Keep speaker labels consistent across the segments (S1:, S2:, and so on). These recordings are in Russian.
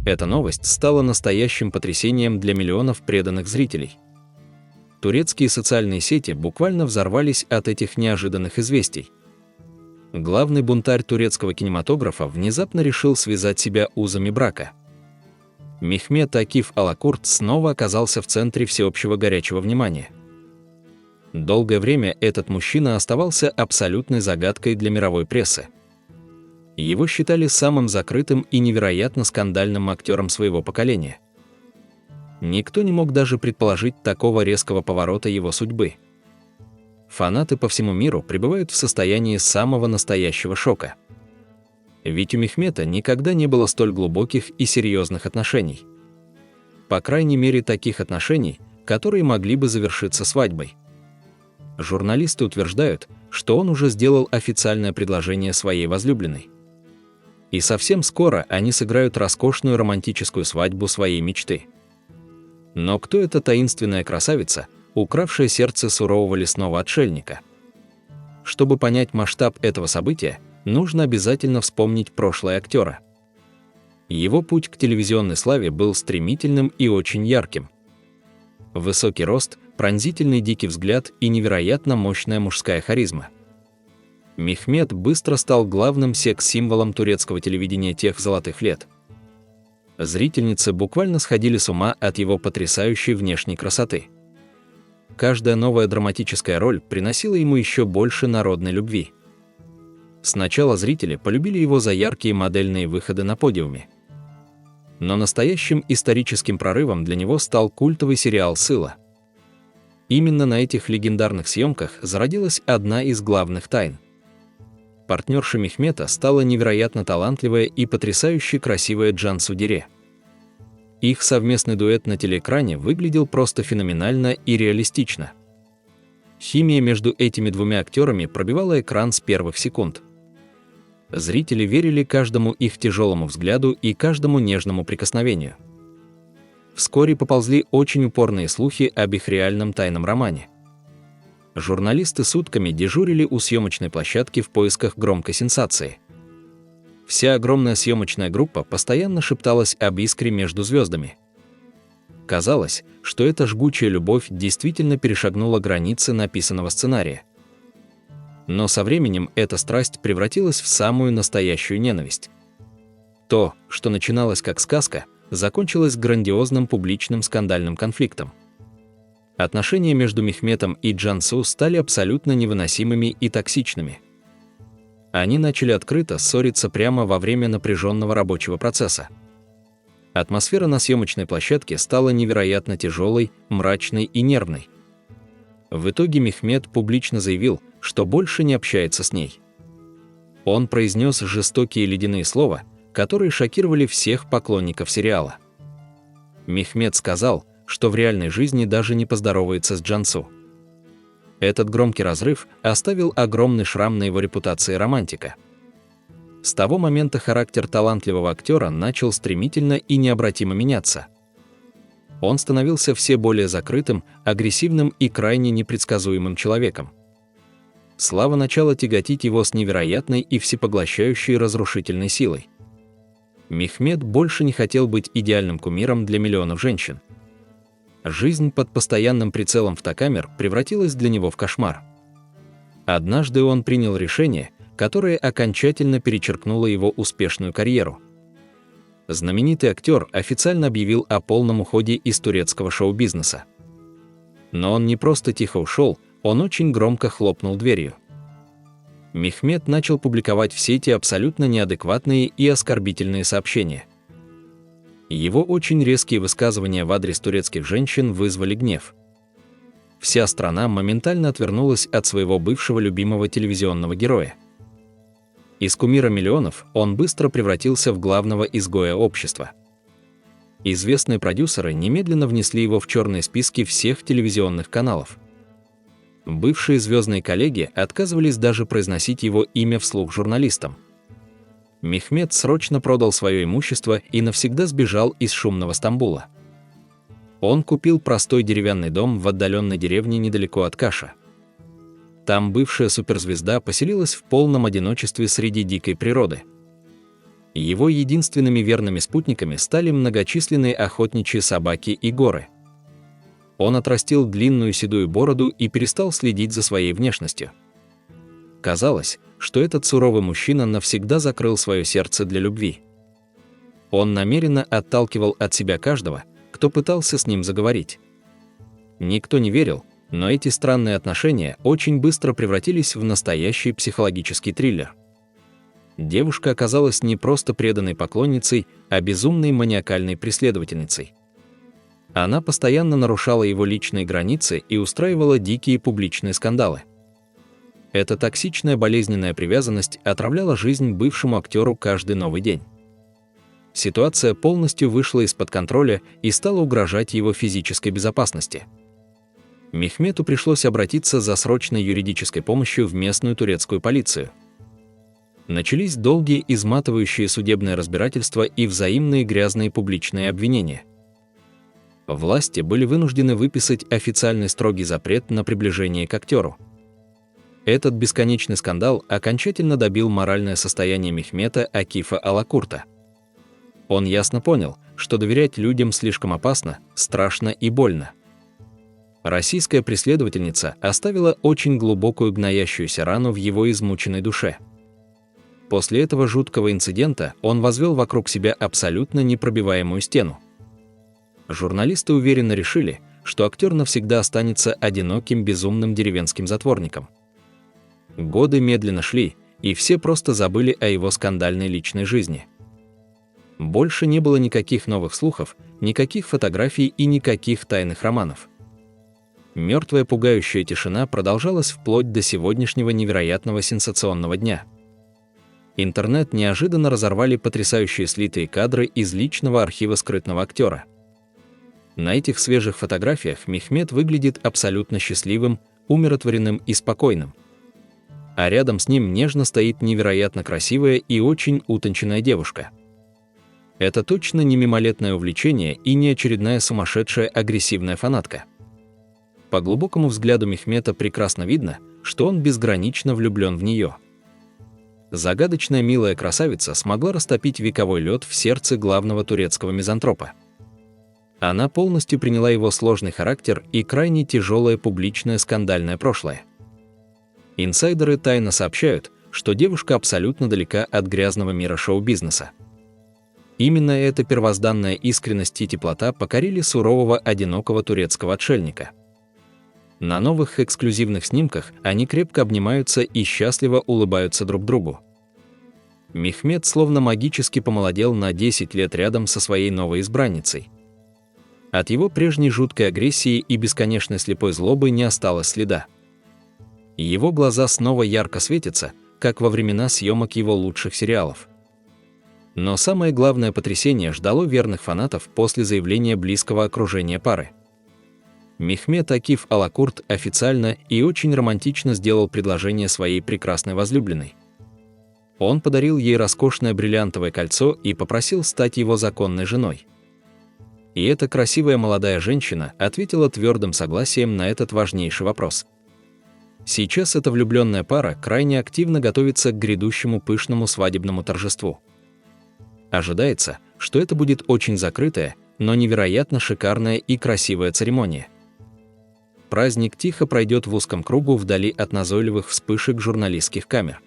S1: Эта новость стала настоящим потрясением для миллионов преданных зрителей. Турецкие социальные сети буквально взорвались от этих неожиданных известий. Главный бунтарь турецкого кинематографа внезапно решил связать себя узами брака. Мехмет Акиф Алакурт снова оказался в центре всеобщего горячего внимания. Долгое время этот мужчина оставался абсолютной загадкой для мировой прессы. Его считали самым закрытым и невероятно скандальным актером своего поколения. Никто не мог даже предположить такого резкого поворота его судьбы. Фанаты по всему миру пребывают в состоянии самого настоящего шока. Ведь у Мехмета никогда не было столь глубоких и серьезных отношений. По крайней мере, таких отношений, которые могли бы завершиться свадьбой. Журналисты утверждают, что он уже сделал официальное предложение своей возлюбленной. И совсем скоро они сыграют роскошную романтическую свадьбу своей мечты. Но кто эта таинственная красавица, укравшая сердце сурового лесного отшельника? Чтобы понять масштаб этого события, нужно обязательно вспомнить прошлое актера. Его путь к телевизионной славе был стремительным и очень ярким. Высокий рост, пронзительный дикий взгляд и невероятно мощная мужская харизма. Мехмет быстро стал главным секс-символом турецкого телевидения тех золотых лет. Зрительницы буквально сходили с ума от его потрясающей внешней красоты. Каждая новая драматическая роль приносила ему еще больше народной любви. Сначала зрители полюбили его за яркие модельные выходы на подиуме. Но настоящим историческим прорывом для него стал культовый сериал «Сыла». Именно на этих легендарных съемках зародилась одна из главных тайн. Партнершей Мехмета стала невероятно талантливая и потрясающе красивая Джансу Дире. Их совместный дуэт на телеэкране выглядел просто феноменально и реалистично. Химия между этими двумя актерами пробивала экран с первых секунд. Зрители верили каждому их тяжелому взгляду и каждому нежному прикосновению. Вскоре поползли очень упорные слухи об их реальном тайном романе. Журналисты сутками дежурили у съемочной площадки в поисках громкой сенсации. Вся огромная съемочная группа постоянно шепталась об искре между звездами. Казалось, что эта жгучая любовь действительно перешагнула границы написанного сценария. Но со временем эта страсть превратилась в самую настоящую ненависть. То, что начиналось как сказка, закончилось грандиозным публичным скандальным конфликтом. Отношения между Мехметом и Джансу стали абсолютно невыносимыми и токсичными. Они начали открыто ссориться прямо во время напряженного рабочего процесса. Атмосфера на съемочной площадке стала невероятно тяжелой, мрачной и нервной. В итоге Мехмет публично заявил, что больше не общается с ней. Он произнес жестокие ледяные слова, которые шокировали всех поклонников сериала. Мехмет сказал, что в реальной жизни даже не поздоровается с Джансу. Этот громкий разрыв оставил огромный шрам на его репутации романтика. С того момента характер талантливого актера начал стремительно и необратимо меняться. Он становился все более закрытым, агрессивным и крайне непредсказуемым человеком. Слава начала тяготить его с невероятной и всепоглощающей разрушительной силой. Мехмет больше не хотел быть идеальным кумиром для миллионов женщин. Жизнь под постоянным прицелом фотокамер превратилась для него в кошмар. Однажды он принял решение, которое окончательно перечеркнуло его успешную карьеру. Знаменитый актер официально объявил о полном уходе из турецкого шоу-бизнеса. Но он не просто тихо ушел, он очень громко хлопнул дверью. Мехмет начал публиковать в сети абсолютно неадекватные и оскорбительные сообщения. Его очень резкие высказывания в адрес турецких женщин вызвали гнев. Вся страна моментально отвернулась от своего бывшего любимого телевизионного героя. Из кумира миллионов он быстро превратился в главного изгоя общества. Известные продюсеры немедленно внесли его в черные списки всех телевизионных каналов. Бывшие звездные коллеги отказывались даже произносить его имя вслух журналистам. Мехмет срочно продал свое имущество и навсегда сбежал из шумного Стамбула. Он купил простой деревянный дом в отдаленной деревне недалеко от Каша. Там бывшая суперзвезда поселилась в полном одиночестве среди дикой природы. Его единственными верными спутниками стали многочисленные охотничьи собаки и горы. Он отрастил длинную седую бороду и перестал следить за своей внешностью. Казалось, что этот суровый мужчина навсегда закрыл свое сердце для любви. Он намеренно отталкивал от себя каждого, кто пытался с ним заговорить. Никто не верил, но эти странные отношения очень быстро превратились в настоящий психологический триллер. Девушка оказалась не просто преданной поклонницей, а безумной маниакальной преследовательницей. Она постоянно нарушала его личные границы и устраивала дикие публичные скандалы. Эта токсичная болезненная привязанность отравляла жизнь бывшему актеру каждый новый день. Ситуация полностью вышла из-под контроля и стала угрожать его физической безопасности. Мехмету пришлось обратиться за срочной юридической помощью в местную турецкую полицию. Начались долгие изматывающие судебные разбирательства и взаимные грязные публичные обвинения. Власти были вынуждены выписать официальный строгий запрет на приближение к актеру. Этот бесконечный скандал окончательно добил моральное состояние Мехмета Акифа Алакурта. Он ясно понял, что доверять людям слишком опасно, страшно и больно. Российская преследовательница оставила очень глубокую гноящуюся рану в его измученной душе. После этого жуткого инцидента он возвел вокруг себя абсолютно непробиваемую стену. Журналисты уверенно решили, что актер навсегда останется одиноким безумным деревенским затворником. Годы медленно шли, и все просто забыли о его скандальной личной жизни. Больше не было никаких новых слухов, никаких фотографий и никаких тайных романов. Мертвая пугающая тишина продолжалась вплоть до сегодняшнего невероятного сенсационного дня. Интернет неожиданно разорвали потрясающие слитые кадры из личного архива скрытного актера. На этих свежих фотографиях Мехмет выглядит абсолютно счастливым, умиротворенным и спокойным. А рядом с ним нежно стоит невероятно красивая и очень утонченная девушка. Это точно не мимолетное увлечение и не очередная сумасшедшая агрессивная фанатка. По глубокому взгляду Мехмета прекрасно видно, что он безгранично влюблен в нее. Загадочная милая красавица смогла растопить вековой лед в сердце главного турецкого мизантропа. Она полностью приняла его сложный характер и крайне тяжелое публичное скандальное прошлое. Инсайдеры тайно сообщают, что девушка абсолютно далека от грязного мира шоу-бизнеса. Именно эта первозданная искренность и теплота покорили сурового одинокого турецкого отшельника. На новых эксклюзивных снимках они крепко обнимаются и счастливо улыбаются друг другу. Мехмет словно магически помолодел на 10 лет рядом со своей новой избранницей. От его прежней жуткой агрессии и бесконечной слепой злобы не осталось следа. Его глаза снова ярко светятся, как во времена съемок его лучших сериалов. Но самое главное потрясение ждало верных фанатов после заявления близкого окружения пары. Мехмет Акиф Алакурт официально и очень романтично сделал предложение своей прекрасной возлюбленной. Он подарил ей роскошное бриллиантовое кольцо и попросил стать его законной женой. И эта красивая молодая женщина ответила твердым согласием на этот важнейший вопрос. Сейчас эта влюбленная пара крайне активно готовится к грядущему пышному свадебному торжеству. Ожидается, что это будет очень закрытая, но невероятно шикарная и красивая церемония. Праздник тихо пройдет в узком кругу вдали от назойливых вспышек журналистских камер.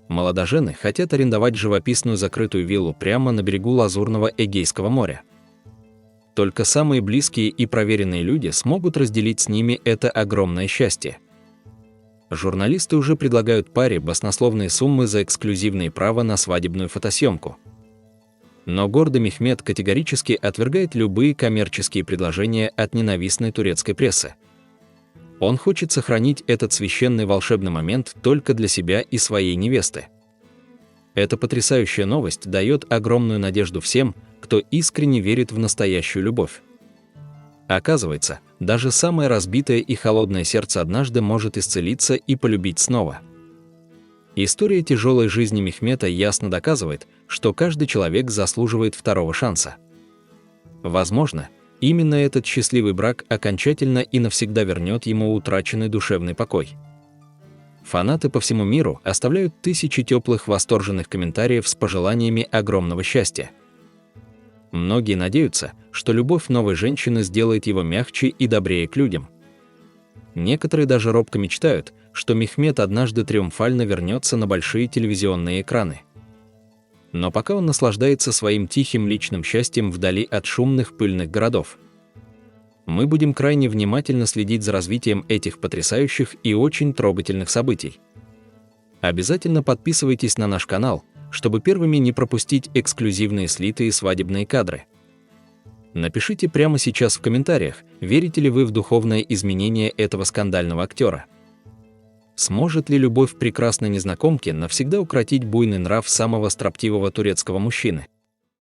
S1: Молодожены хотят арендовать живописную закрытую виллу прямо на берегу лазурного Эгейского моря. Только самые близкие и проверенные люди смогут разделить с ними это огромное счастье. Журналисты уже предлагают паре баснословные суммы за эксклюзивные права на свадебную фотосъемку. Но гордый Мехмет категорически отвергает любые коммерческие предложения от ненавистной турецкой прессы. Он хочет сохранить этот священный волшебный момент только для себя и своей невесты. Эта потрясающая новость дает огромную надежду всем, кто искренне верит в настоящую любовь. Оказывается, даже самое разбитое и холодное сердце однажды может исцелиться и полюбить снова. История тяжелой жизни Мехмета ясно доказывает, что каждый человек заслуживает второго шанса. Возможно, именно этот счастливый брак окончательно и навсегда вернет ему утраченный душевный покой. Фанаты по всему миру оставляют тысячи теплых восторженных комментариев с пожеланиями огромного счастья. Многие надеются, что любовь новой женщины сделает его мягче и добрее к людям. Некоторые даже робко мечтают, что Мехмед однажды триумфально вернется на большие телевизионные экраны. Но пока он наслаждается своим тихим личным счастьем вдали от шумных пыльных городов. Мы будем крайне внимательно следить за развитием этих потрясающих и очень трогательных событий. Обязательно подписывайтесь на наш канал, чтобы первыми не пропустить эксклюзивные слитые свадебные кадры. Напишите прямо сейчас в комментариях, верите ли вы в духовное изменение этого скандального актера. Сможет ли любовь прекрасной незнакомки навсегда укротить буйный нрав самого строптивого турецкого мужчины?